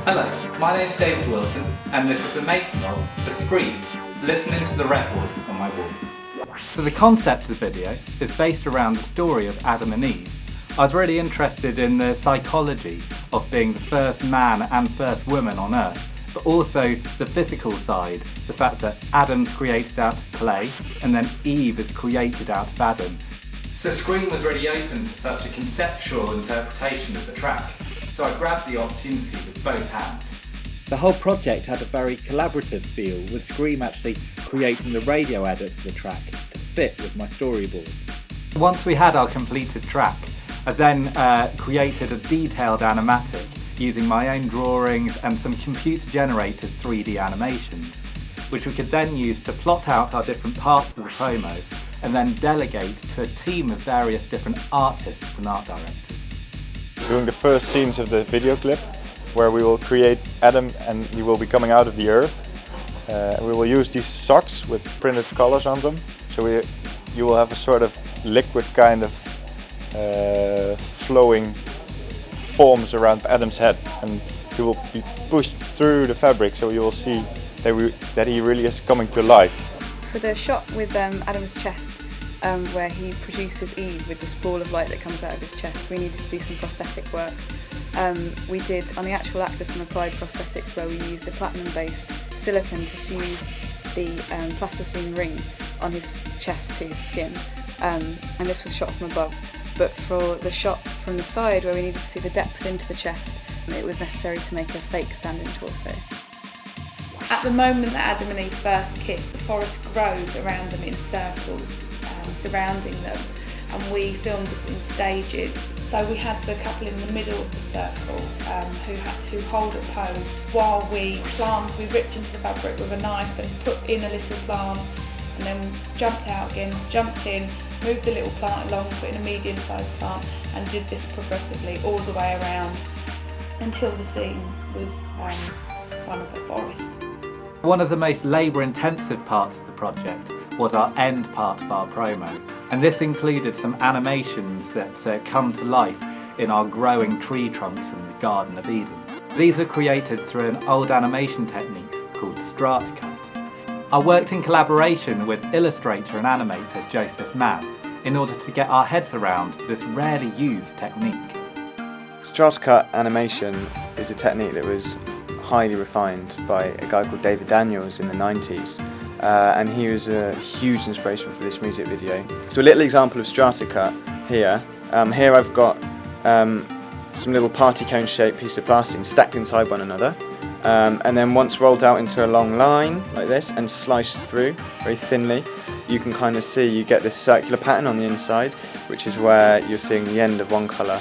Hello, my name's David Wilson, and this is a making of for Skream, listening to the records on my wall. So the concept of the video is based around the story of Adam and Eve. I was really interested in the psychology of being the first man and first woman on Earth, but also the physical side, the fact that Adam's created out of clay and then Eve is created out of Adam. So Skream was really open to such a conceptual interpretation of the track, so I grabbed the opportunity with both hands. The whole project had a very collaborative feel, with Skream actually creating the radio edits of the track to fit with my storyboards. Once we had our completed track, I then created a detailed animatic using my own drawings and some computer-generated 3D animations, which we could then use to plot out our different parts of the promo and then delegate to a team of various different artists and art directors. Doing the first scenes of the video clip, where we will create Adam and he will be coming out of the earth. We will use these socks with printed colors on them, so you will have a sort of liquid kind of flowing forms around Adam's head, and he will be pushed through the fabric, so you will see that he really is coming to life. For the shot with Adam's chest, where he produces Eve with this ball of light that comes out of his chest, we needed to do some prosthetic work. We did, on the actual actor, some applied prosthetics where we used a platinum-based silicone to fuse the plasticine ring on his chest to his skin, and this was shot from above. But for the shot from the side, where we needed to see the depth into the chest, it was necessary to make a fake standing torso. At the moment that Adam and Eve first kiss, the forest grows around them in circles, surrounding them, and we filmed this in stages. So we had the couple in the middle of the circle who had to hold a pose while we ripped into the fabric with a knife and put in a little plant, and then jumped out again, jumped in, moved the little plant along, put in a medium-sized plant, and did this progressively all the way around until the scene was one of the forest. One of the most labour-intensive parts of the project was our end part of our promo, and this included some animations that come to life in our growing tree trunks in the Garden of Eden. These were created through an old animation technique called strata cut. I worked in collaboration with illustrator and animator Joseph Mann in order to get our heads around this rarely used technique. Strata cut animation is a technique that was highly refined by a guy called David Daniels in the 90s, and he was a huge inspiration for this music video. So a little example of strata cut here. Here I've got some little party cone shaped piece of plastic stacked inside one another, and then once rolled out into a long line like this and sliced through very thinly, you can kind of see you get this circular pattern on the inside, which is where you're seeing the end of one colour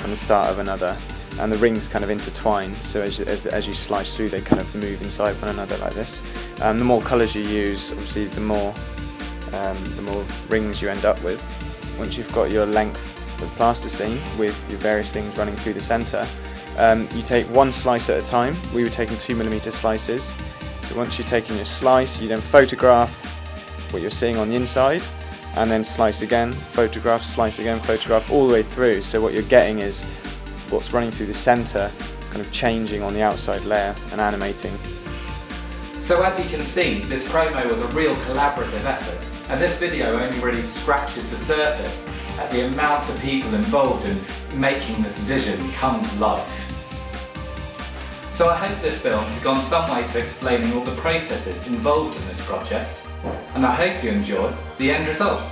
and the start of another, and the rings kind of intertwine, so as you slice through they kind of move inside one another like this. The more colours you use, obviously the more rings you end up with. Once you've got your length of plasticine with your various things running through the centre, you take one slice at a time. We were taking 2mm slices, so once you've taken your slice, you then photograph what you're seeing on the inside, and then slice again, photograph, slice again, photograph, all the way through, so what you're getting is what's running through the centre kind of changing on the outside layer and animating. So as you can see, this promo was a real collaborative effort, and this video only really scratches the surface at the amount of people involved in making this vision come to life. So I hope this film has gone some way to explaining all the processes involved in this project, and I hope you enjoy the end result.